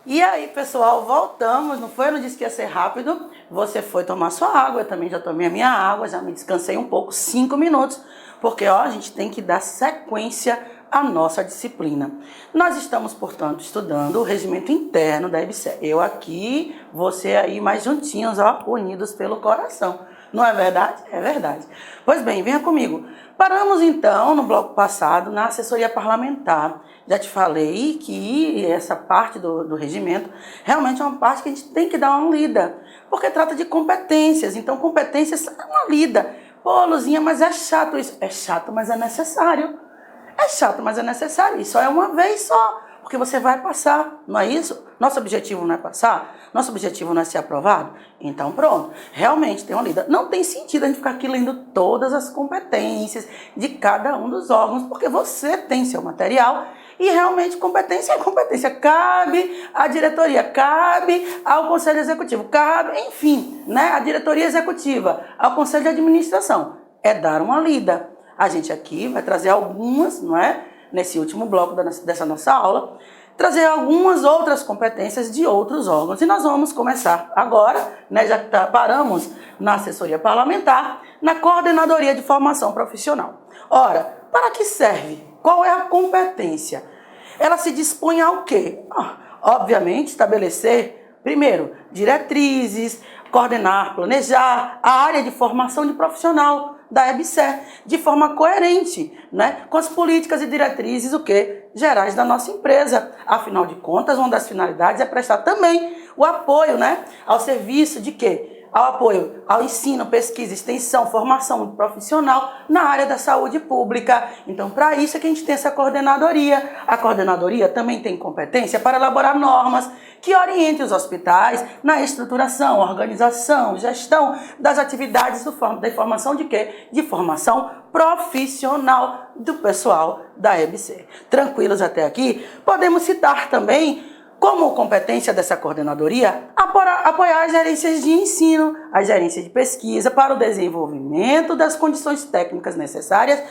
E aí, pessoal, voltamos, não foi? Eu não disse que ia ser rápido. Você foi tomar sua água, eu também já tomei a minha água, já me descansei um pouco, 5 minutos, porque ó, a gente tem que dar sequência à nossa disciplina. Nós estamos, portanto, estudando o regimento interno da EBSER. Eu aqui, você aí mais juntinhos, ó, unidos pelo coração. Não é verdade? É verdade. Pois bem, venha comigo. Paramos então no bloco passado na assessoria parlamentar. Já te falei que essa parte do regimento realmente é uma parte que a gente tem que dar uma lida, porque trata de competências. Então, competências é uma lida. Pô, Luzinha, mas é chato isso. É chato, mas é necessário. É chato, mas é necessário. E só é uma vez só, porque você vai passar, não é isso? Nosso objetivo não é passar? Nosso objetivo não é ser aprovado? Então pronto, realmente tem uma lida. Não tem sentido a gente ficar aqui lendo todas as competências de cada um dos órgãos, porque você tem seu material e realmente competência é competência. Cabe à diretoria, cabe ao conselho executivo, cabe, enfim, né, à diretoria executiva, ao conselho de administração. É dar uma lida. A gente aqui vai trazer algumas, não é? Nesse último bloco dessa nossa aula, trazer algumas outras competências de outros órgãos. E nós vamos começar agora, né, já que paramos na assessoria parlamentar, na coordenadoria de formação profissional. Ora, para que serve? Qual é a competência? Ela se dispõe ao quê? Obviamente, estabelecer, primeiro, diretrizes, coordenar, planejar a área de formação de profissional da EBSER, de forma coerente, né, com as políticas e diretrizes gerais da nossa empresa. Afinal de contas, uma das finalidades é prestar também o apoio, né, ao serviço de quê? Ao apoio ao ensino, pesquisa, extensão, formação profissional na área da saúde pública. Então, para isso é que a gente tem essa coordenadoria. A coordenadoria também tem competência para elaborar normas que orientem os hospitais na estruturação, organização, gestão das atividades da formação de quê? De formação profissional do pessoal da EBSER. Tranquilos até aqui? Podemos citar também como competência dessa coordenadoria, apoiar as gerências de ensino, as gerências de pesquisa para o desenvolvimento das condições técnicas necessárias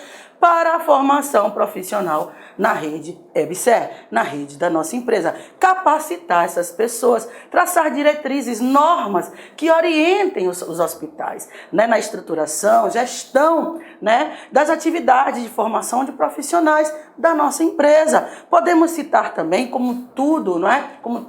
para a formação profissional na rede EBSER, na rede da nossa empresa. Capacitar essas pessoas, traçar diretrizes, normas que orientem os hospitais, né, na estruturação, gestão, né, das atividades de formação de profissionais da nossa empresa. Podemos citar também, como tudo, não é? Como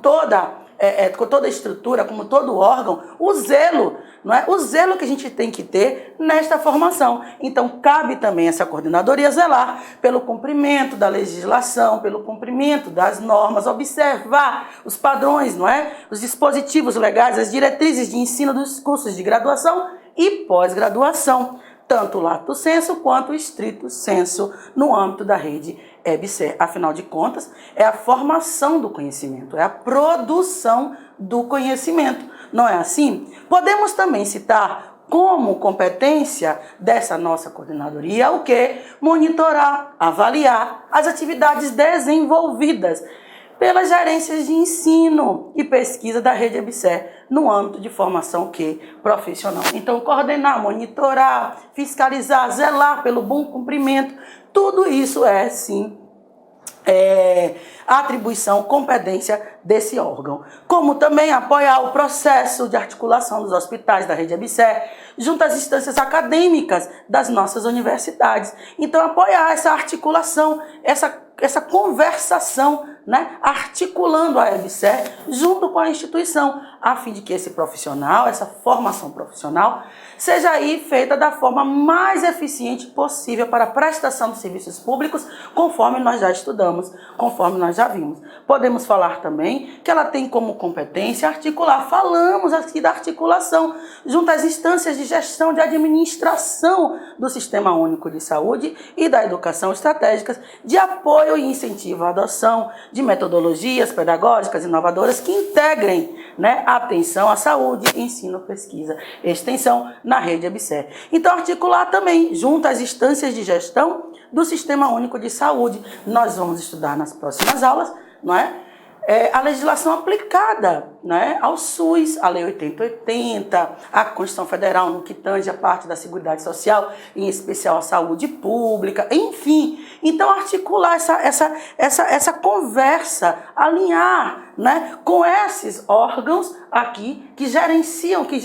com toda a estrutura, como todo órgão, o zelo, não é? O zelo que a gente tem que ter nesta formação. Então, cabe também essa coordenadoria zelar pelo cumprimento da legislação, pelo cumprimento das normas, observar os padrões, não é? Os dispositivos legais, as diretrizes de ensino dos cursos de graduação e pós-graduação, tanto o lato sensu quanto o estrito sensu no âmbito da rede EBSER. Afinal de contas, é a formação do conhecimento, é a produção do conhecimento. Não é assim? Podemos também citar como competência dessa nossa coordenadoria o quê? Monitorar, avaliar as atividades desenvolvidas pelas gerências de ensino e pesquisa da rede EBSER no âmbito de formação profissional. Então, coordenar, monitorar, fiscalizar, zelar pelo bom cumprimento, tudo isso é, sim, atribuição, competência desse órgão. Como também apoiar o processo de articulação dos hospitais da rede EBSER junto às instâncias acadêmicas das nossas universidades. Então, apoiar essa articulação, essa conversação, né, articulando a EBSER junto com a instituição, a fim de que esse profissional, essa formação profissional, seja aí feita da forma mais eficiente possível para a prestação de serviços públicos, conforme nós já estudamos, conforme nós já vimos. Podemos falar também que ela tem como competência articular, falamos aqui da articulação, junto às instâncias de gestão, de administração do Sistema Único de Saúde e da educação estratégicas, de apoio e incentivo à adoção de metodologias pedagógicas inovadoras que integrem, né, a atenção à saúde, ensino, pesquisa e extensão na rede EBSER. Então, articular também, junto às instâncias de gestão do Sistema Único de Saúde. Nós vamos estudar nas próximas aulas, não é? A legislação aplicada, né, ao SUS, a Lei 8080, a Constituição Federal no que tange a parte da Seguridade Social, em especial a saúde pública, enfim. Então, articular essa conversa, alinhar, né, com esses órgãos aqui que gerenciam, que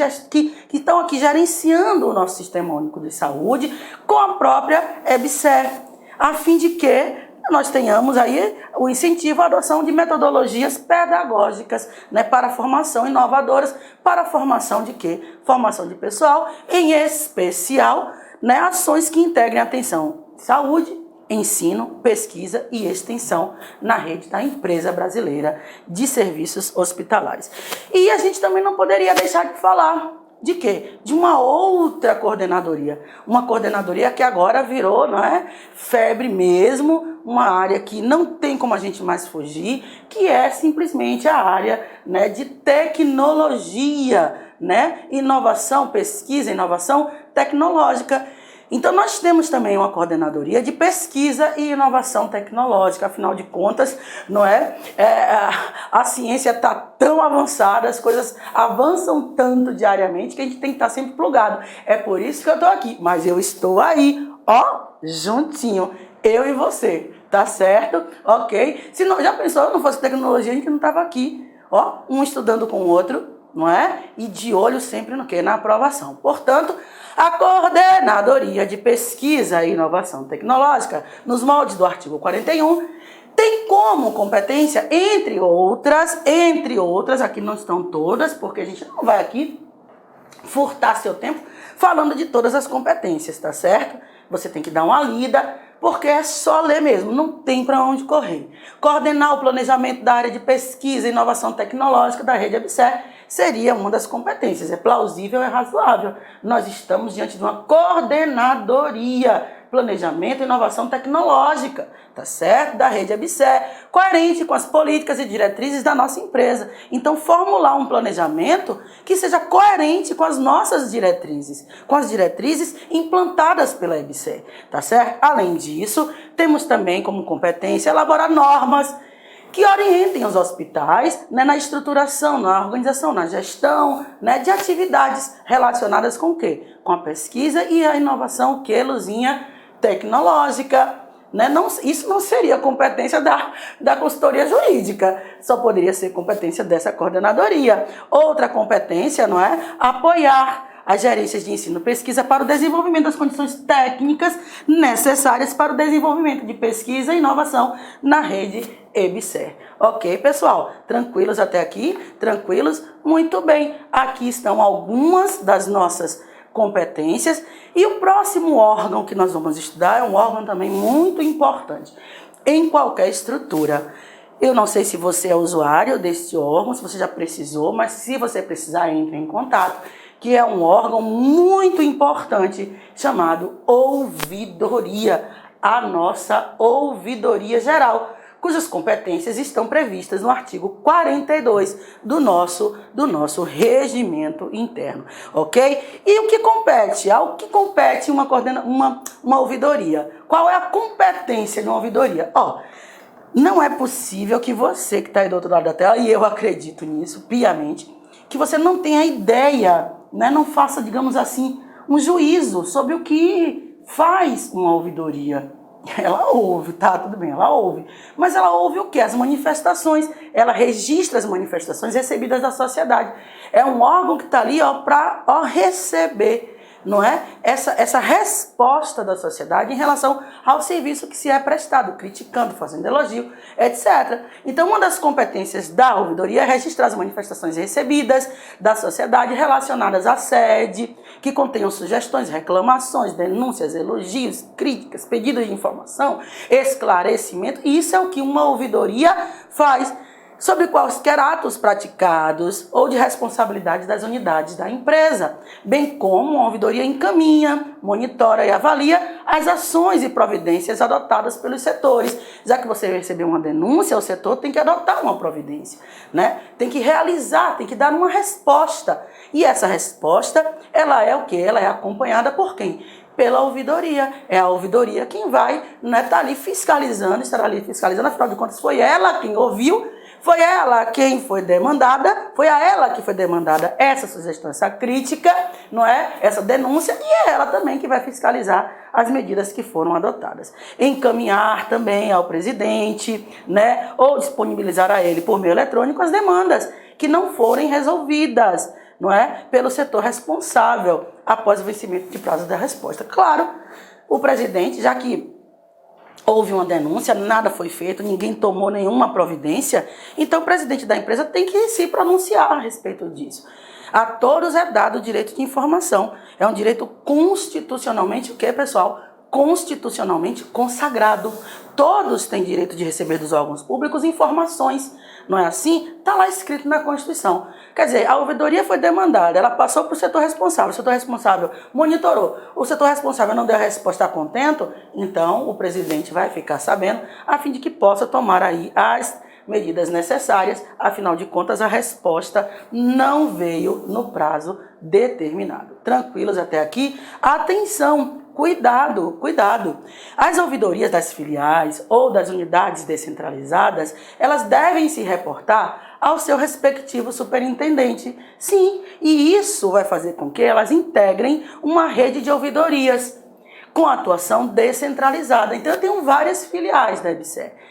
estão aqui gerenciando o nosso Sistema Único de Saúde, com a própria EBSER, a fim de que nós tenhamos aí o incentivo à adoção de metodologias pedagógicas, né, para a formação inovadoras, para a formação de quê? Formação de pessoal, em especial, né, ações que integrem atenção, saúde, ensino, pesquisa e extensão na rede da empresa brasileira de serviços hospitalares. E a gente também não poderia deixar de falar de quê? De uma outra coordenadoria. Uma coordenadoria que agora virou, não é, febre mesmo, uma área que não tem como a gente mais fugir, que é simplesmente a área, né, de tecnologia, né, inovação, pesquisa, inovação tecnológica. Então, nós temos também uma coordenadoria de pesquisa e inovação tecnológica. Afinal de contas, não é? A ciência está tão avançada, as coisas avançam tanto diariamente que a gente tem que estar sempre plugado. É por isso que eu estou aqui, mas eu estou aí, ó, juntinho, eu e você, tá certo? Ok? Se não, já pensou, não fosse tecnologia, a gente não estava aqui, ó, um estudando com o outro, não é? E de olho sempre no quê? Na aprovação. Portanto, a Coordenadoria de Pesquisa e Inovação Tecnológica, nos moldes do artigo 41, tem como competência, entre outras, aqui não estão todas, porque a gente não vai aqui furtar seu tempo falando de todas as competências, tá certo? Você tem que dar uma lida, porque é só ler mesmo, não tem para onde correr. Coordenar o planejamento da área de pesquisa e inovação tecnológica da rede EBSER seria uma das competências. É plausível, é razoável. Nós estamos diante de uma coordenadoria, planejamento e inovação tecnológica, tá certo? Da rede EBSER, coerente com as políticas e diretrizes da nossa empresa. Então, formular um planejamento que seja coerente com as nossas diretrizes, com as diretrizes implantadas pela EBSER, tá certo? Além disso, temos também como competência elaborar normas que orientem os hospitais, né, na estruturação, na organização, na gestão, né, de atividades relacionadas com o quê? Com a pesquisa e a inovação, o quê, Luzinha? Tecnológica. Né? Não, isso não seria competência da consultoria jurídica, só poderia ser competência dessa coordenadoria. Outra competência, não é? Apoiar as gerências de ensino e pesquisa para o desenvolvimento das condições técnicas necessárias para o desenvolvimento de pesquisa e inovação na rede EBSER. Ok, pessoal? Tranquilos até aqui? Tranquilos? Muito bem. Aqui estão algumas das nossas competências. E o próximo órgão que nós vamos estudar é um órgão também muito importante em qualquer estrutura. Eu não sei se você é usuário deste órgão, se você já precisou, mas se você precisar, entre em contato, que é um órgão muito importante chamado ouvidoria, a nossa ouvidoria geral, cujas competências estão previstas no artigo 42 do nosso regimento interno, ok? E o que compete? Ao que compete uma ouvidoria? Qual é a competência de uma ouvidoria? Não é possível que você que está aí do outro lado da tela, e eu acredito nisso piamente, que você não tenha ideia, né? Não faça, digamos assim, um juízo sobre o que faz uma ouvidoria. Ela ouve, tá? Tudo bem, ela ouve. Mas ela ouve o quê? As manifestações. Ela registra as manifestações recebidas da sociedade. É um órgão que está ali para receber, não é? Essa resposta da sociedade em relação ao serviço que se é prestado, criticando, fazendo elogio, etc. Então, uma das competências da ouvidoria é registrar as manifestações recebidas da sociedade relacionadas à sede, que contenham sugestões, reclamações, denúncias, elogios, críticas, pedidos de informação, esclarecimento. E isso é o que uma ouvidoria faz sobre quaisquer atos praticados ou de responsabilidade das unidades da empresa, bem como a ouvidoria encaminha, monitora e avalia as ações e providências adotadas pelos setores. Já que você recebeu uma denúncia, o setor tem que adotar uma providência, né? Tem que realizar, tem que dar uma resposta. E essa resposta, ela é o quê? Ela é acompanhada por quem? Pela ouvidoria. É a ouvidoria quem vai, né, estar ali fiscalizando, afinal de contas foi ela quem ouviu, Foi ela quem foi demandada, foi a ela que foi demandada essa sugestão, essa crítica, não é? Essa denúncia, e é ela também que vai fiscalizar as medidas que foram adotadas. Encaminhar também ao presidente, né? Ou disponibilizar a ele por meio eletrônico as demandas que não forem resolvidas, não é? Pelo setor responsável após o vencimento de prazo da resposta. Claro, o presidente, já que houve uma denúncia, nada foi feito, ninguém tomou nenhuma providência, então o presidente da empresa tem que se pronunciar a respeito disso. A todos é dado o direito de informação. É um direito constitucionalmente, o que, pessoal? Constitucionalmente consagrado. Todos têm direito de receber dos órgãos públicos informações. Não é assim? Está lá escrito na Constituição. Quer dizer, a ouvidoria foi demandada, ela passou para o setor responsável monitorou, o setor responsável não deu a resposta a contento, então o presidente vai ficar sabendo, a fim de que possa tomar aí as medidas necessárias, afinal de contas a resposta não veio no prazo determinado. Tranquilos até aqui? Atenção! Cuidado, cuidado. As ouvidorias das filiais ou das unidades descentralizadas, elas devem se reportar ao seu respectivo superintendente. Sim, e isso vai fazer com que elas integrem uma rede de ouvidorias com atuação descentralizada. Então, eu tenho várias filiais da EBSER.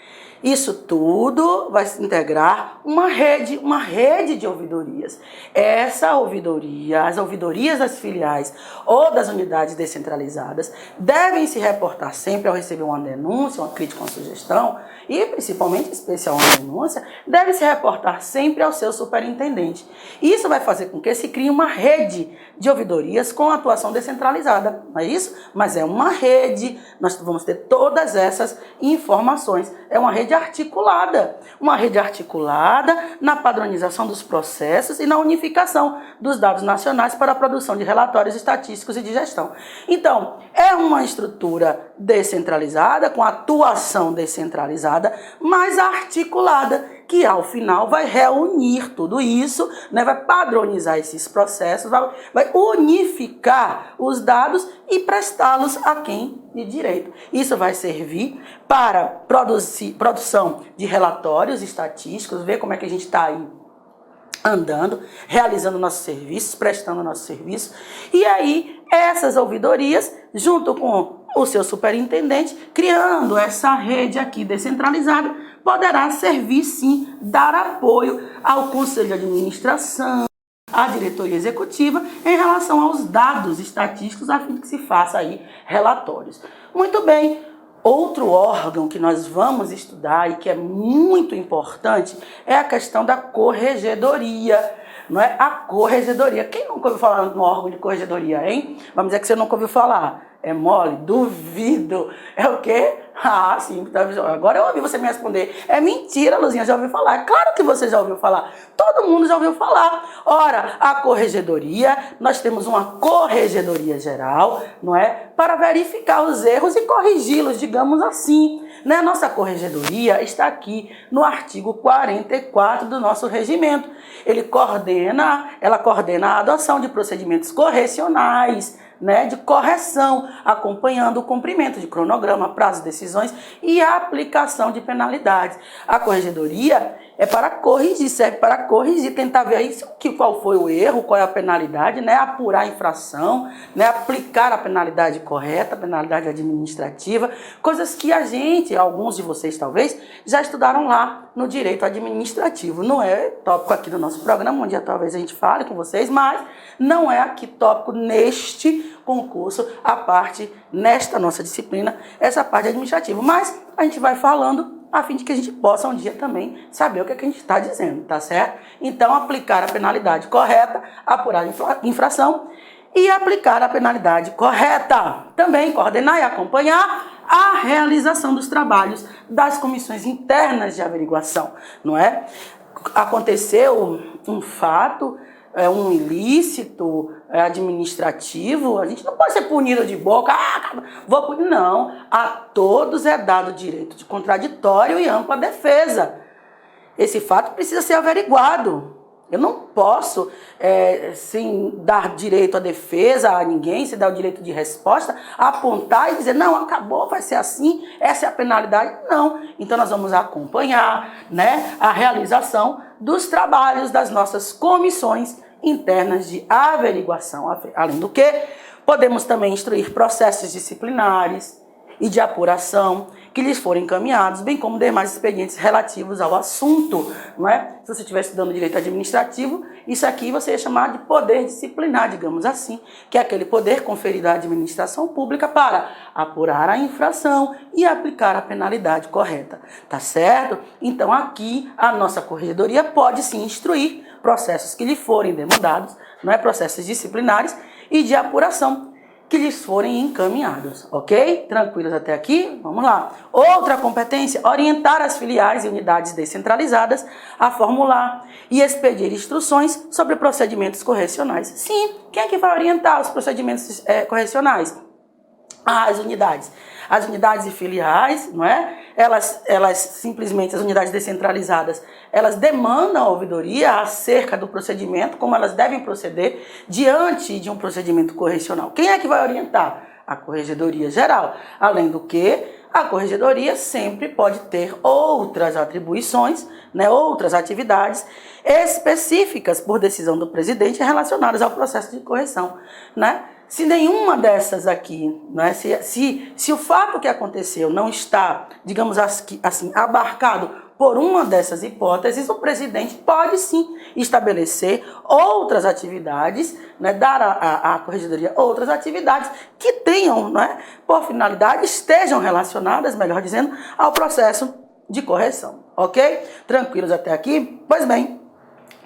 Isso tudo vai se integrar uma rede de ouvidorias. Essa ouvidoria, as ouvidorias das filiais ou das unidades descentralizadas devem se reportar sempre ao receber uma denúncia, uma crítica, uma sugestão e, principalmente, especial uma denúncia, deve se reportar sempre ao seu superintendente. Isso vai fazer com que se crie uma rede de ouvidorias com atuação descentralizada. Não é isso? Mas é uma rede, nós vamos ter todas essas informações. É uma rede articulada na padronização dos processos e na unificação dos dados nacionais para a produção de relatórios estatísticos e de gestão. Então, é uma estrutura descentralizada, com atuação descentralizada, mas articulada, que ao final vai reunir tudo isso, né, vai padronizar esses processos, vai unificar os dados e prestá-los a quem de direito. Isso vai servir para produção de relatórios estatísticos, ver como é que a gente está aí andando, realizando nossos serviços, prestando nossos serviços. E aí, essas ouvidorias, junto com o seu superintendente, criando essa rede aqui descentralizada, poderá servir, sim, dar apoio ao conselho de administração, à diretoria executiva, em relação aos dados estatísticos, a fim de que se faça aí relatórios. Muito bem. Outro órgão que nós vamos estudar e que é muito importante é a questão da corregedoria, não é? A corregedoria. Quem nunca ouviu falar no órgão de corregedoria, hein? Vamos dizer que você nunca ouviu falar. É mole? Duvido. É o quê? Ah, sim. Agora eu ouvi você me responder. É mentira, Luzinha, já ouviu falar. É claro que você já ouviu falar. Todo mundo já ouviu falar. Ora, a corregedoria, nós temos uma corregedoria geral, não é? Para verificar os erros e corrigi-los, digamos assim. Né? Nossa corregedoria está aqui no artigo 44 do nosso regimento. Ela coordena a adoção de procedimentos correcionais, né, de correção, acompanhando o cumprimento de cronograma, prazo, decisões e a aplicação de penalidades. A corregedoria é para corrigir, serve para corrigir, tentar ver aí qual foi o erro, qual é a penalidade, né, apurar a infração, né, aplicar a penalidade correta, a penalidade administrativa, coisas que alguns de vocês talvez, já estudaram lá no direito administrativo. Não é tópico aqui do nosso programa, um dia talvez a gente fale com vocês, mas não é aqui tópico neste concurso, nesta nossa disciplina, essa parte administrativa. Mas a gente vai falando a fim de que a gente possa um dia também saber o que a gente está dizendo, tá certo? Então, aplicar a penalidade correta, apurar a infração e aplicar a penalidade correta. Também coordenar e acompanhar a realização dos trabalhos das comissões internas de averiguação, não é? Aconteceu um fato, um ilícito administrativo, a gente não pode ser punido de boca, vou punir, não. A todos é dado direito de contraditório e ampla defesa. Esse fato precisa ser averiguado. Eu não posso, sem dar direito à defesa a ninguém, sem dar o direito de resposta, apontar e dizer, não, acabou, vai ser assim, essa é a penalidade. Não. Então nós vamos acompanhar, né, a realização dos trabalhos das nossas comissões internas de averiguação. Além do que, podemos também instruir processos disciplinares e de apuração que lhes forem encaminhados, bem como demais expedientes relativos ao assunto, não é? Se você estiver estudando direito administrativo, isso aqui você ia chamar de poder disciplinar, digamos assim, que é aquele poder conferido à administração pública para apurar a infração e aplicar a penalidade correta, tá certo? Então aqui a nossa corregedoria pode sim instruir processos que lhe forem demandados, não é? Processos disciplinares e de apuração que lhes forem encaminhados, ok? Tranquilos até aqui? Vamos lá. Outra competência, orientar as filiais e unidades descentralizadas a formular e expedir instruções sobre procedimentos correcionais. Sim, quem é que vai orientar os procedimentos correcionais? As unidades. As unidades e filiais, não é? Elas simplesmente, as unidades descentralizadas, elas demandam a ouvidoria acerca do procedimento, como elas devem proceder diante de um procedimento correcional. Quem é que vai orientar? A Corregedoria Geral. Além do que, a Corregedoria sempre pode ter outras atribuições, né, outras atividades específicas por decisão do presidente relacionadas ao processo de correção, né? Se nenhuma dessas aqui, né, se o fato que aconteceu não está, digamos assim, abarcado por uma dessas hipóteses, o presidente pode sim estabelecer outras atividades, né, dar à Corregedoria outras atividades que tenham, né, por finalidade, estejam relacionadas, melhor dizendo, ao processo de correção, ok? Tranquilos até aqui? Pois bem,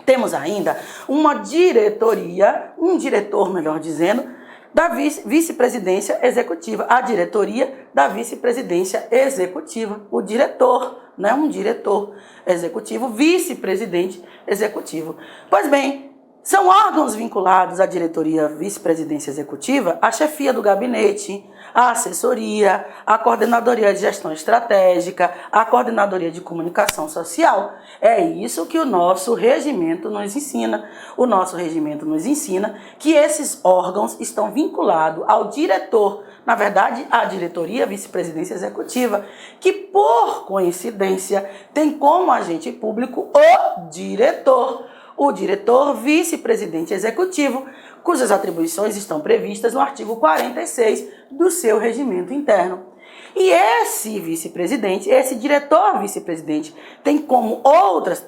temos ainda uma diretoria, um diretor, melhor dizendo, da vice-presidência executiva, a diretoria da vice-presidência executiva, o diretor, né, um diretor executivo, vice-presidente executivo. Pois bem, são órgãos vinculados à diretoria vice-presidência executiva, a chefia do gabinete, a assessoria, a coordenadoria de gestão estratégica, a coordenadoria de comunicação social. É isso que o nosso regimento nos ensina. O nosso regimento nos ensina que esses órgãos estão vinculados ao diretor, na verdade, à diretoria vice-presidência executiva, que por coincidência tem como agente público o diretor vice-presidente executivo, cujas atribuições estão previstas no artigo 46 do seu regimento interno. E esse vice-presidente, esse diretor vice-presidente, tem como outras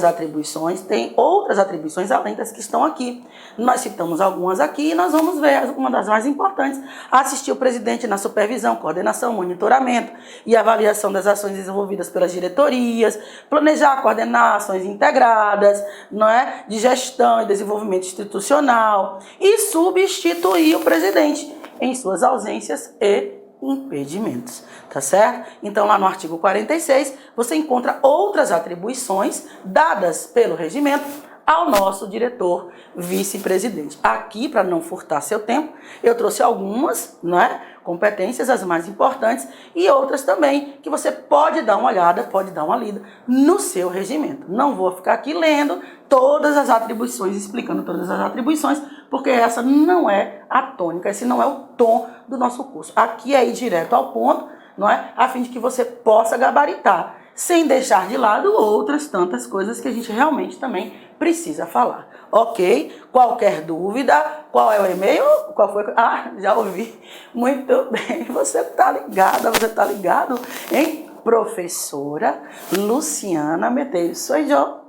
atribuições, além das que estão aqui. Nós citamos algumas aqui e nós vamos ver uma das mais importantes: assistir o presidente na supervisão, coordenação, monitoramento e avaliação das ações desenvolvidas pelas diretorias, planejar, coordenar ações integradas, não é, de gestão e desenvolvimento institucional e substituir o presidente em suas ausências e impedimentos, tá certo? Então, lá no artigo 46, você encontra outras atribuições dadas pelo regimento ao nosso diretor vice-presidente. Aqui, para não furtar seu tempo, eu trouxe algumas, né, competências, as mais importantes, e outras também que você pode dar uma olhada, pode dar uma lida no seu regimento. Não vou ficar aqui lendo todas as atribuições, explicando todas as atribuições, porque essa não é a tônica, esse não é o tom do nosso curso. Aqui é ir direto ao ponto, não é? A fim de que você possa gabaritar, sem deixar de lado outras tantas coisas que a gente realmente também precisa falar. Ok? Qualquer dúvida, qual é o e-mail? Qual foi? Ah, já ouvi. Muito bem, você tá ligado, hein? Professora Luciana Medeiros. Sou eu.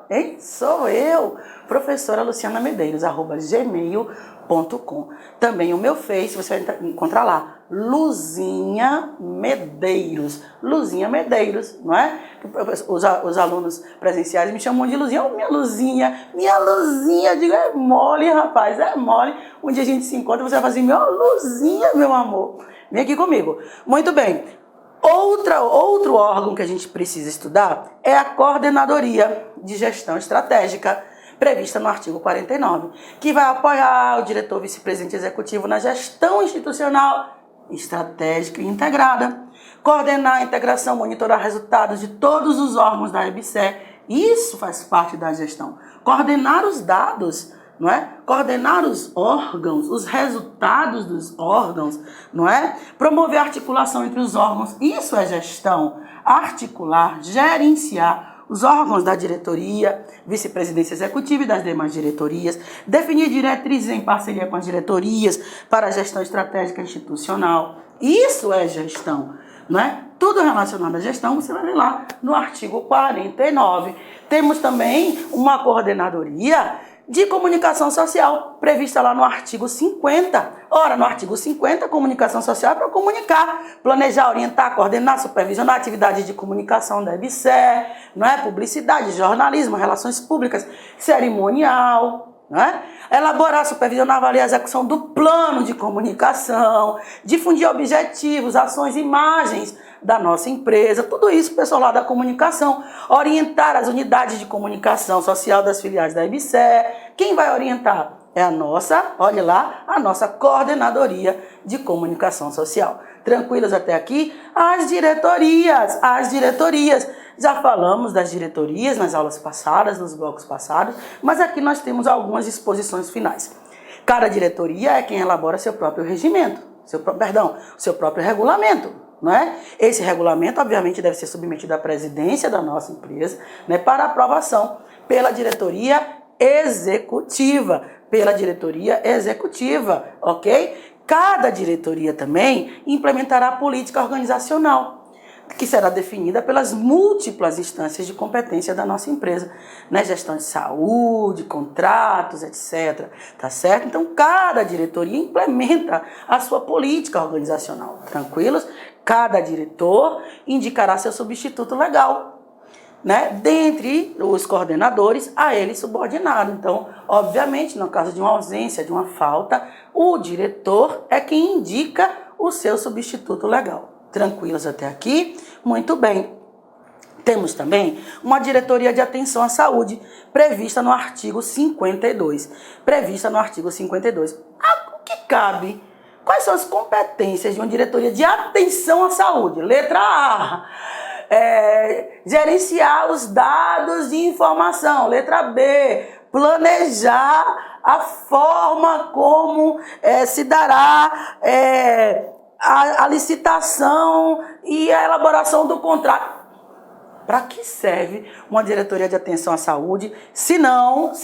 Hein? Sou eu, professora Luciana Medeiros, @gmail.com. Também o meu Face, você vai encontrar lá, Luzinha Medeiros. Luzinha Medeiros, não é? Os alunos presenciais me chamam de Luzinha. Oh, minha Luzinha, digo, é mole, rapaz, é mole. Um dia a gente se encontra, você vai fazer, minha Luzinha, meu amor. Vem aqui comigo. Muito bem. Outro órgão que a gente precisa estudar é a Coordenadoria de Gestão Estratégica, prevista no artigo 49, que vai apoiar o diretor vice-presidente executivo na gestão institucional, estratégica e integrada, coordenar a integração, monitorar resultados de todos os órgãos da EBSER Isso faz parte da gestão. Coordenar os dados, não é? Coordenar os órgãos, os resultados dos órgãos, não é? Promover a articulação entre os órgãos, isso é gestão. Articular, gerenciar os órgãos da diretoria, vice-presidência executiva e das demais diretorias, definir diretrizes em parceria com as diretorias para a gestão estratégica institucional. Isso é gestão, não é? Tudo relacionado à gestão, você vai ver lá no artigo 49. Temos também uma coordenadoria de comunicação social, prevista lá no artigo 50. Ora, no artigo 50, comunicação social é para comunicar, planejar, orientar, coordenar, supervisionar atividades de comunicação da EBSE, não é? Publicidade, jornalismo, relações públicas, cerimonial, não é? Elaborar, supervisionar, avaliar a execução do plano de comunicação, difundir objetivos, ações, imagens da nossa empresa, tudo isso, pessoal lá da comunicação, orientar as unidades de comunicação social das filiais da EBSE. Quem vai orientar? É a nossa, olha lá, a nossa coordenadoria de comunicação social. Tranquilos até aqui? As diretorias. Já falamos das diretorias nas aulas passadas, nos blocos passados, mas aqui nós temos algumas disposições finais. Cada diretoria é quem elabora seu próprio regimento, seu próprio regulamento. Não é? Esse regulamento, obviamente, deve ser submetido à presidência da nossa empresa, né, para aprovação pela diretoria executiva. Ok? Cada diretoria também implementará a política organizacional, que será definida pelas múltiplas instâncias de competência da nossa empresa, né? Gestão de saúde, contratos, etc. Tá certo? Então, cada diretoria implementa a sua política organizacional. Tranquilos? Cada diretor indicará seu substituto legal, né? Dentre os coordenadores, a ele subordinado. Então, obviamente, no caso de uma ausência, de uma falta, o diretor é quem indica o seu substituto legal. Tranquilos até aqui? Muito bem. Temos também uma diretoria de atenção à saúde, prevista no artigo 52. O que cabe? Quais são as competências de uma diretoria de atenção à saúde? Letra A. Gerenciar os dados de informação. Letra B. Planejar a forma como se dará a licitação e a elaboração do contrato. Para que serve uma diretoria de atenção à saúde, se não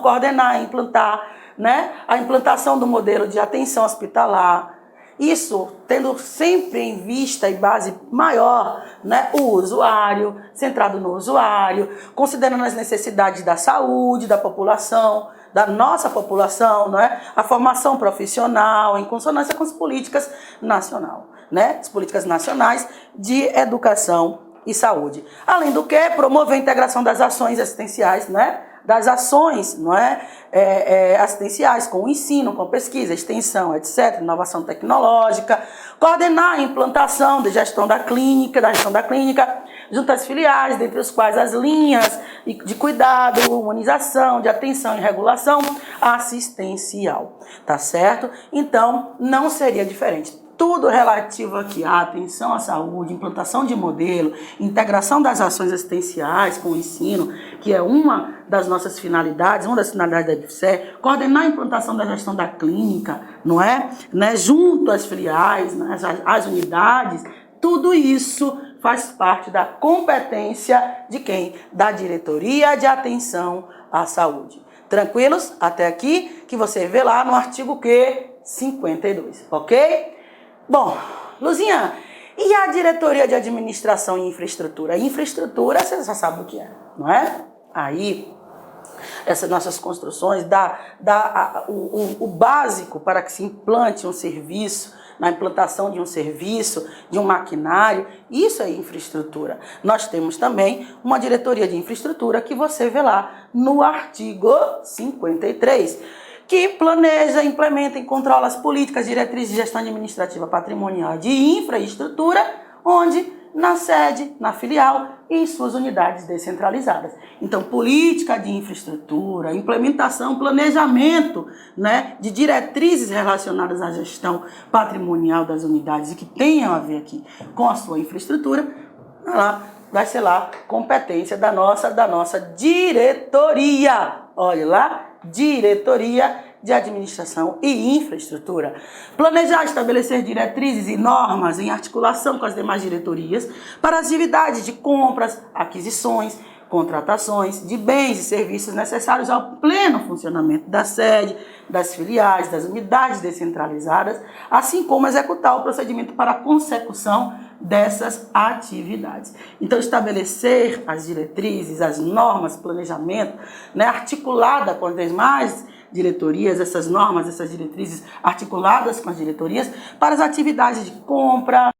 coordenar e implantar, né, a implantação do modelo de atenção hospitalar? Isso tendo sempre em vista e base maior, né, o usuário, centrado no usuário, considerando as necessidades da saúde, da população, da nossa população, não é? A formação profissional em consonância com as políticas nacionais, né? As políticas nacionais de educação e saúde. Além do que, promover a integração das ações assistenciais, né? Das ações, não é? Assistenciais com o ensino, com pesquisa, extensão, etc., inovação tecnológica, coordenar a implantação da gestão da clínica, junto às filiais, dentre os quais as linhas de cuidado, humanização, de atenção e regulação assistencial, tá certo? Então, não seria diferente. Tudo relativo aqui à atenção à saúde, implantação de modelo, integração das ações assistenciais com o ensino, que é uma das nossas finalidades, uma das finalidades da EBSE, coordenar a implantação da gestão da clínica, não é? Né? Junto às filiais, né? Às unidades, tudo isso faz parte da competência de quem? Da diretoria de atenção à saúde. Tranquilos? Até aqui, que você vê lá no artigo 52, ok? Bom, Luzinha, e a diretoria de administração e infraestrutura? Infraestrutura, você já sabe o que é, não é? Aí, essas nossas construções o básico para que se implante um serviço, na implantação de um serviço, de um maquinário, isso é infraestrutura. Nós temos também uma diretoria de infraestrutura que você vê lá no artigo 53, que planeja, implementa e controla as políticas, diretrizes de gestão administrativa patrimonial de infraestrutura, onde na sede, na filial e em suas unidades descentralizadas. Então, política de infraestrutura, implementação, planejamento, né, de diretrizes relacionadas à gestão patrimonial das unidades e que tenham a ver aqui com a sua infraestrutura, lá vai ser lá competência da nossa diretoria. Olha lá, diretoria de administração e infraestrutura. Planejar, estabelecer diretrizes e normas em articulação com as demais diretorias para as atividades de compras, aquisições, contratações de bens e serviços necessários ao pleno funcionamento da sede, das filiais, das unidades descentralizadas, assim como executar o procedimento para a consecução dessas atividades. Então, estabelecer as diretrizes, as normas, planejamento, né, articulada com as demais diretorias, essas normas, essas diretrizes articuladas com as diretorias para as atividades de compra,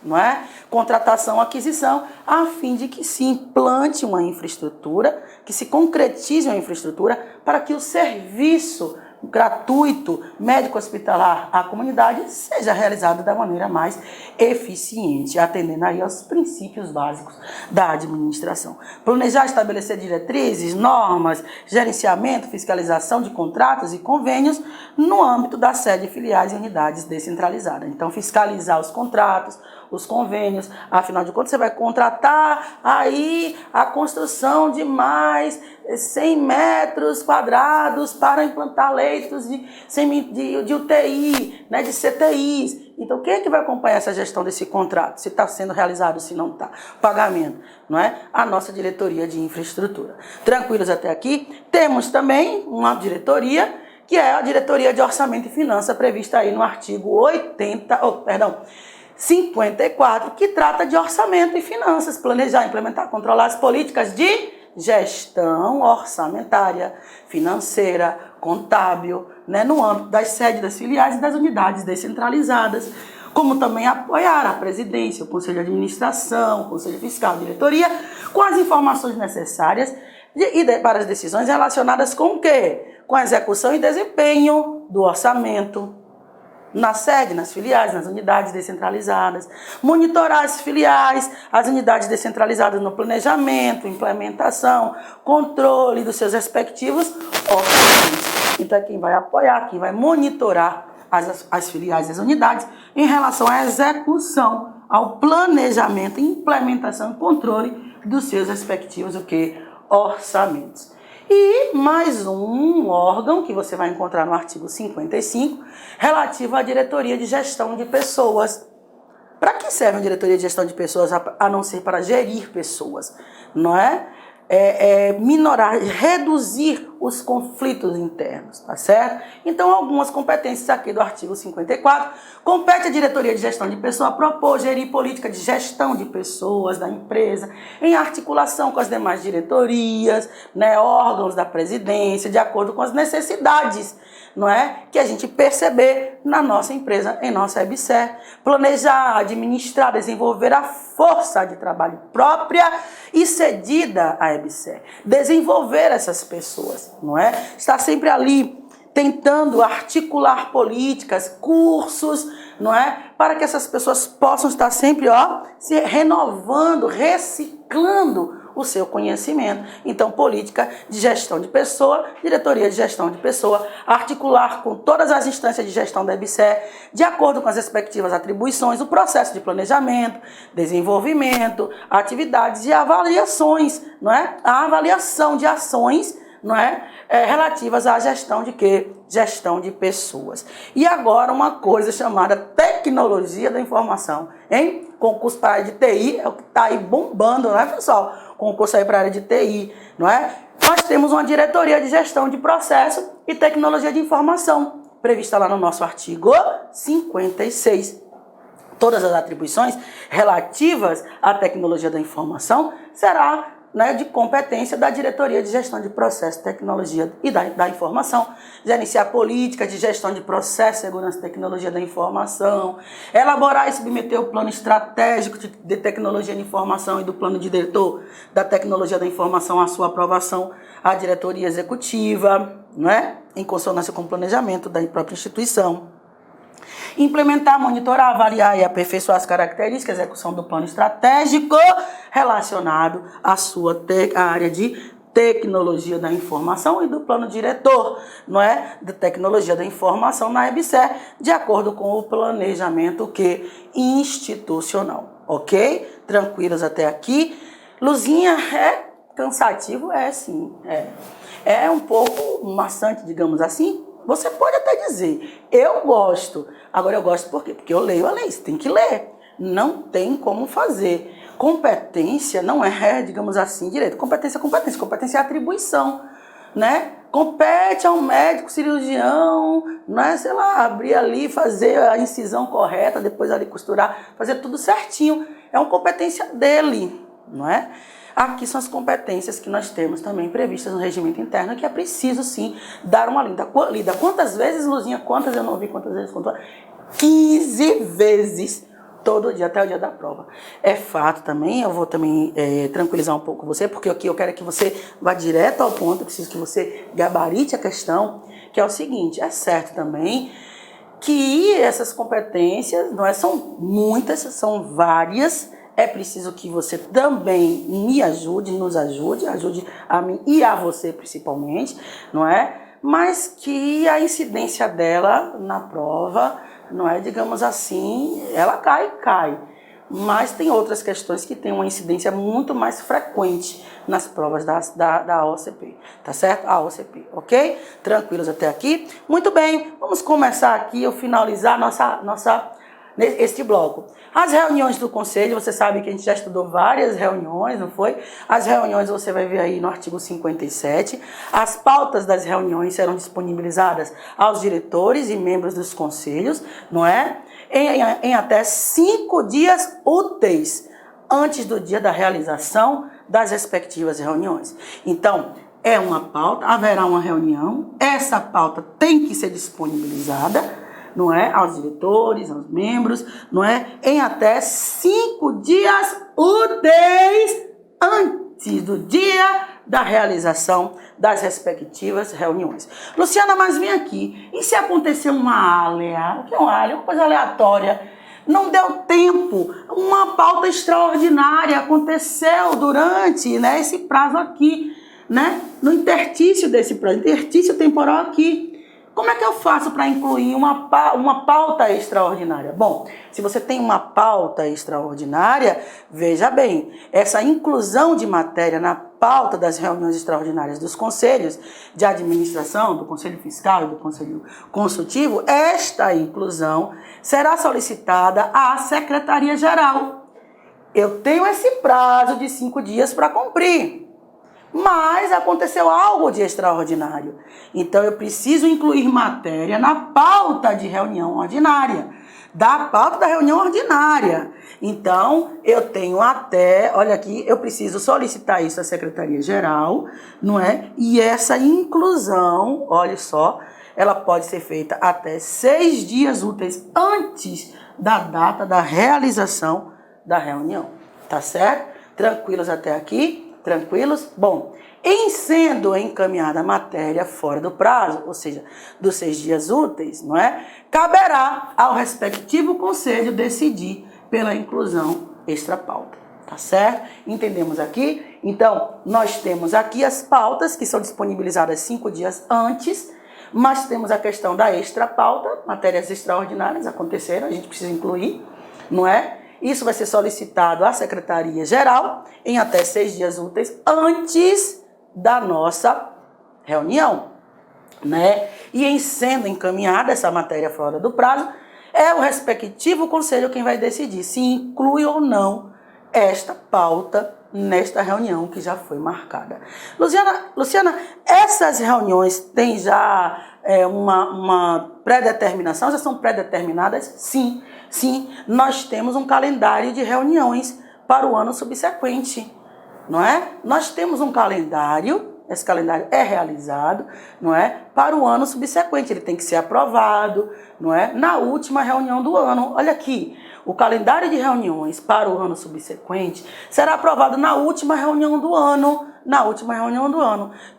não é? Contratação, aquisição, a fim de que se implante uma infraestrutura, que se concretize uma infraestrutura para que o serviço gratuito médico-hospitalar à comunidade seja realizado da maneira mais eficiente, atendendo aí aos princípios básicos da administração. Planejar, estabelecer diretrizes, normas, gerenciamento, fiscalização de contratos e convênios no âmbito da sede, filiais e unidades descentralizadas. Então, fiscalizar os contratos, os convênios, afinal de contas, você vai contratar aí a construção de mais 100 metros quadrados para implantar leitos de UTI, né, de CTIs. Então, quem é que vai acompanhar essa gestão desse contrato? Se está sendo realizado, se não está. Pagamento, não é? A nossa diretoria de infraestrutura. Tranquilos até aqui? Temos também uma diretoria, que é a diretoria de orçamento e finança, prevista aí no artigo 54, que trata de orçamento e finanças, planejar, implementar, controlar as políticas de gestão orçamentária, financeira, contábil, né, no âmbito das sedes, das filiais e das unidades descentralizadas, como também apoiar a presidência, o conselho de administração, o conselho fiscal, a diretoria, com as informações necessárias para as decisões relacionadas com o quê? Com a execução e desempenho do orçamento, na sede, nas filiais, nas unidades descentralizadas, monitorar as filiais, as unidades descentralizadas no planejamento, implementação, controle dos seus respectivos orçamentos. Então, quem vai apoiar, quem vai monitorar as filiais e as unidades em relação à execução, ao planejamento, implementação e controle dos seus respectivos orçamentos. E mais um órgão que você vai encontrar no artigo 55, relativo à diretoria de gestão de pessoas. Para que serve a diretoria de gestão de pessoas, a não ser para gerir pessoas, não é? Minorar, reduzir os conflitos internos, tá certo? Então, algumas competências aqui do artigo 54. Compete à diretoria de gestão de pessoas propor, gerir política de gestão de pessoas da empresa, em articulação com as demais diretorias, né, órgãos da presidência, de acordo com as necessidades, não é? Que a gente perceber na nossa empresa, em nossa EBSER. Planejar, administrar, desenvolver a força de trabalho própria e cedida à EBSER. Desenvolver essas pessoas, não é? Estar sempre ali tentando articular políticas, cursos, não é? Para que essas pessoas possam estar sempre, se renovando, reciclando o seu conhecimento. Então, política de gestão de pessoa, diretoria de gestão de pessoa, articular com todas as instâncias de gestão da EBSER, de acordo com as respectivas atribuições, o processo de planejamento, desenvolvimento, atividades e avaliações, não é? A avaliação de ações, não é? Relativas à gestão de quê? Gestão de pessoas. E agora uma coisa chamada tecnologia da informação, hein? Concurso para a área de TI é o que está aí bombando, não é, pessoal? Concurso aí para a área de TI, não é? Nós temos uma diretoria de gestão de processo e tecnologia de informação, prevista lá no nosso artigo 56. Todas as atribuições relativas à tecnologia da informação será, né, de competência da diretoria de gestão de processo, tecnologia e da informação, gerenciar políticas de gestão de processo, segurança e tecnologia da informação, elaborar e submeter o plano estratégico de tecnologia da informação e do plano de diretor da tecnologia da informação à sua aprovação à diretoria executiva, não é? Em consonância com o planejamento da própria instituição. Implementar, monitorar, avaliar e aperfeiçoar as características e execução do plano estratégico relacionado à sua área de tecnologia da informação e do plano diretor, não é? De tecnologia da informação na EBSER, de acordo com o planejamento institucional, ok? Tranquilos até aqui? Luzinha, é cansativo? É sim, é um pouco maçante, digamos assim. Você pode até dizer, eu gosto. Agora eu gosto por quê? Porque eu leio a lei, você tem que ler. Não tem como fazer. Competência não é, digamos assim, direito. Competência é competência. Competência é atribuição, né? Compete a um médico cirurgião, né? Sei lá, abrir ali, fazer a incisão correta, depois ali costurar, fazer tudo certinho. É uma competência dele, não é? Aqui são as competências que nós temos também previstas no regimento interno, que é preciso, sim, dar uma lida. Quantas vezes, Luzinha? Quantas eu não ouvi? Quantas vezes? 15 vezes, todo dia, até o dia da prova. É fato também, eu vou também tranquilizar um pouco você, porque aqui eu quero que você vá direto ao ponto, eu preciso que você gabarite a questão, que é o seguinte, é certo também que essas competências, não é, são muitas, são várias. É preciso que você também me ajude, nos ajude, ajude a mim e a você principalmente, não é? Mas que a incidência dela na prova, não é, digamos assim, ela cai. Mas tem outras questões que têm uma incidência muito mais frequente nas provas da OCP, tá certo? A OCP, ok? Tranquilos até aqui? Muito bem, vamos começar aqui, eu finalizar este bloco. As reuniões do conselho, você sabe que a gente já estudou várias reuniões, não foi? As reuniões você vai ver aí no artigo 57. As pautas das reuniões serão disponibilizadas aos diretores e membros dos conselhos, não é? Em até 5 dias úteis antes do dia da realização das respectivas reuniões. Então, é uma pauta, haverá uma reunião, essa pauta tem que ser disponibilizada, não é, aos diretores, aos membros, não é, em até 5 dias úteis antes do dia da realização das respectivas reuniões. Luciana, mas vem aqui, e se acontecer uma alea? O que é uma alea? Uma coisa aleatória. Não deu tempo, uma pauta extraordinária aconteceu durante, né, esse prazo aqui, né, no interstício desse prazo, interstício temporal aqui. Como é que eu faço para incluir uma pauta extraordinária? Bom, se você tem uma pauta extraordinária, veja bem, essa inclusão de matéria na pauta das reuniões extraordinárias dos conselhos de administração, do Conselho Fiscal e do Conselho Consultivo, esta inclusão será solicitada à Secretaria-Geral. Eu tenho esse prazo de 5 dias para cumprir. Mas aconteceu algo de extraordinário. Então, eu preciso incluir matéria na pauta de reunião ordinária. Da pauta da reunião ordinária. Então, eu tenho até, olha aqui, eu preciso solicitar isso à Secretaria-Geral, não é? E essa inclusão, olha só, ela pode ser feita até 6 dias úteis antes da data da realização da reunião. Tá certo? Tranquilos até aqui? Tranquilos? Bom, em sendo encaminhada a matéria fora do prazo, ou seja, dos 6 dias úteis, não é? Caberá ao respectivo conselho decidir pela inclusão extra-pauta, tá certo? Entendemos aqui? Então, nós temos aqui as pautas que são disponibilizadas 5 dias antes, mas temos a questão da extra-pauta, matérias extraordinárias aconteceram, a gente precisa incluir, não é? Isso vai ser solicitado à Secretaria-Geral em até 6 dias úteis antes da nossa reunião, né? E em sendo encaminhada essa matéria fora do prazo, é o respectivo conselho quem vai decidir se inclui ou não esta pauta nesta reunião que já foi marcada. Luciana, essas reuniões têm já uma pré-determinação? Já são pré-determinadas? Sim. Sim, nós temos um calendário de reuniões para o ano subsequente, não é? Nós temos um calendário, esse calendário é realizado, não é? Para o ano subsequente, ele tem que ser aprovado, não é? Na última reunião do ano. Olha aqui, o calendário de reuniões para o ano subsequente será aprovado na última reunião do ano,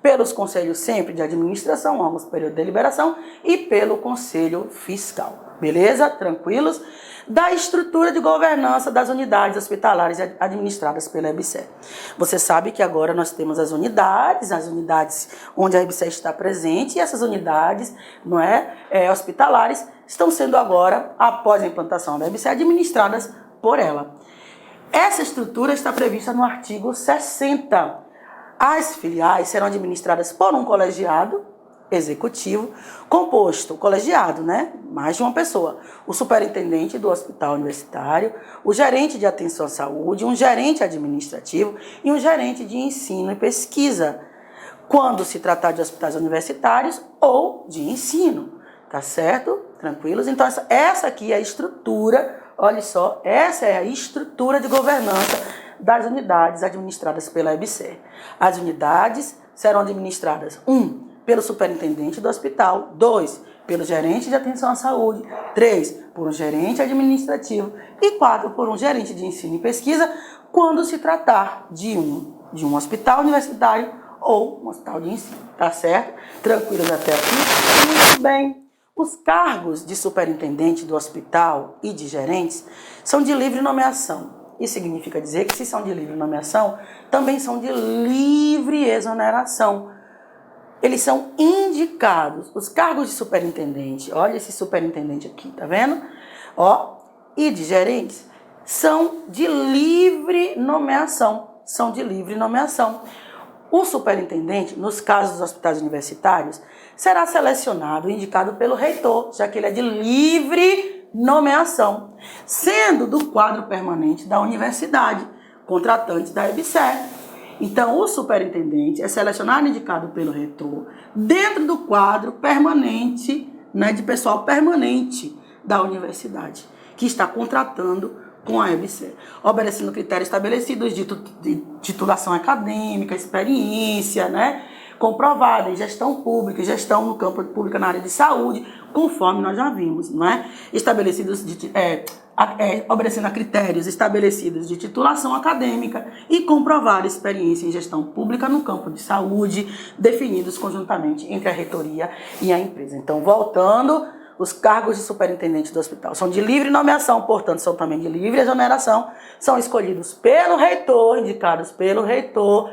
pelos conselhos sempre de administração, órgãos superior de deliberação e pelo Conselho Fiscal. Beleza? Tranquilos? Da estrutura de governança das unidades hospitalares administradas pela EBSER. Você sabe que agora nós temos as unidades onde a EBSER está presente, e essas unidades, não é, hospitalares estão sendo agora, após a implantação da EBSER, administradas por ela. Essa estrutura está prevista no artigo 60. As filiais serão administradas por um colegiado executivo, composto, colegiado, né? Mais de uma pessoa. O superintendente do hospital universitário, o gerente de atenção à saúde, um gerente administrativo e um gerente de ensino e pesquisa, quando se tratar de hospitais universitários ou de ensino, tá certo? Tranquilos? Então, essa aqui é a estrutura, olha só, essa é a estrutura de governança das unidades administradas pela EBSER. As unidades serão administradas, 1, pelo superintendente do hospital, 2, pelo gerente de atenção à saúde, 3, por um gerente administrativo e 4, por um gerente de ensino e pesquisa, quando se tratar de um hospital universitário ou um hospital de ensino, tá certo? Tranquilos até aqui? Muito bem. Os cargos de superintendente do hospital e de gerentes são de livre nomeação. Isso significa dizer que, se são de livre nomeação, também são de livre exoneração. Eles são indicados. Os cargos de superintendente, olha esse superintendente aqui, tá vendo? Ó, e de gerentes são de livre nomeação. São de livre nomeação. O superintendente, nos casos dos hospitais universitários, será selecionado e indicado pelo reitor, já que ele é de livre nomeação, sendo do quadro permanente da universidade, contratante da EBSER. Então, o superintendente é selecionado e indicado pelo reitor dentro do quadro permanente, né, de pessoal permanente da universidade, que está contratando com a EBSER, obedecendo critérios estabelecidos de titulação acadêmica, experiência, né, comprovada em gestão pública, gestão no campo público na área de saúde, conforme nós já vimos, não é? Estabelecidos obedecendo a critérios estabelecidos de titulação acadêmica e comprovada experiência em gestão pública no campo de saúde, definidos conjuntamente entre a reitoria e a empresa. Então, voltando, os cargos de superintendente do hospital são de livre nomeação, portanto, são também de livre exoneração, são escolhidos pelo reitor, indicados pelo reitor,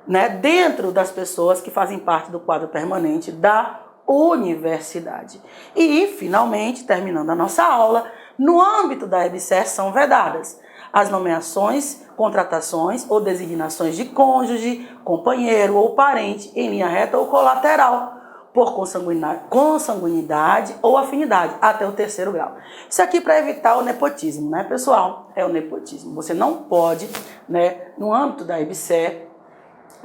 né, dentro das pessoas que fazem parte do quadro permanente da universidade. E, finalmente, terminando a nossa aula, no âmbito da EBSER são vedadas as nomeações, contratações ou designações de cônjuge, companheiro ou parente em linha reta ou colateral, por consanguinidade ou afinidade, até o 3º grau. Isso aqui para evitar o nepotismo, né, pessoal? É o nepotismo. Você não pode, né, no âmbito da EBSER,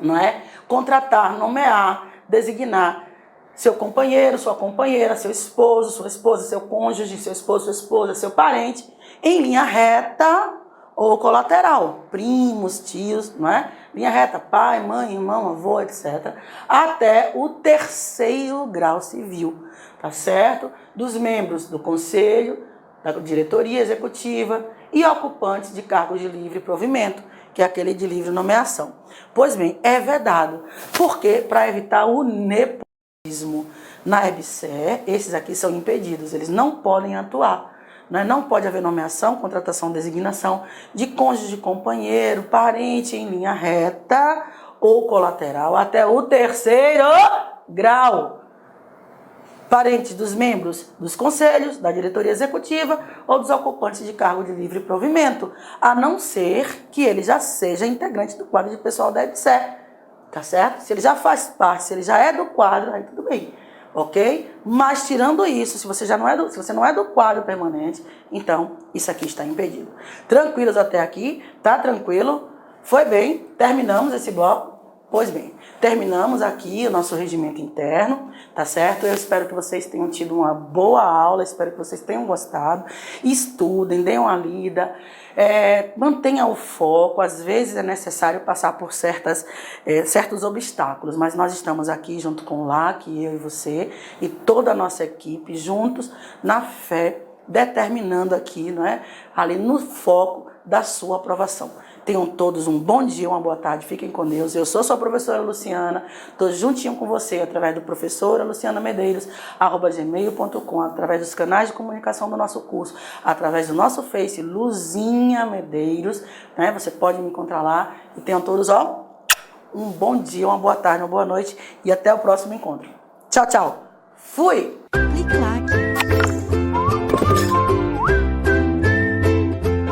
não é, contratar, nomear, designar seu companheiro, sua companheira, seu esposo, sua esposa, seu cônjuge, seu esposo, sua esposa, seu parente, em linha reta ou colateral, primos, tios, não é? Linha reta, pai, mãe, irmão, avô, etc. Até o 3º grau civil, tá certo? Dos membros do conselho, da diretoria executiva e ocupantes de cargos de livre provimento, que é aquele de livre nomeação. Pois bem, é vedado. Por quê? Para evitar o nepotismo. Na EBSER, esses aqui são impedidos, eles não podem atuar. Né? Não pode haver nomeação, contratação, designação de cônjuge, companheiro, parente em linha reta ou colateral até o 3º grau. Parentes dos membros dos conselhos, da diretoria executiva ou dos ocupantes de cargo de livre provimento, a não ser que ele já seja integrante do quadro de pessoal da EBSER, tá certo? Se ele já faz parte, se ele já é do quadro, aí tudo bem, ok? Mas tirando isso, se você não é do quadro permanente, então isso aqui está impedido. Tranquilos até aqui? Tá tranquilo? Foi bem? Terminamos esse bloco? Pois bem, terminamos aqui o nosso regimento interno, tá certo? Eu espero que vocês tenham tido uma boa aula, espero que vocês tenham gostado. Estudem, deem uma lida, mantenham o foco. Às vezes é necessário passar por certos obstáculos, mas nós estamos aqui junto com o LAC, eu e você, e toda a nossa equipe, juntos na fé, determinando aqui, não é? Ali no foco da sua aprovação. Tenham todos um bom dia, uma boa tarde, fiquem com Deus. Eu sou sua professora Luciana, estou juntinho com você através do professora Luciana Medeiros, @gmail.com, através dos canais de comunicação do nosso curso, através do nosso Face, Luzinha Medeiros, né? Você pode me encontrar lá e tenham todos, um bom dia, uma boa tarde, uma boa noite e até o próximo encontro. Tchau, tchau. Fui! Clique lá.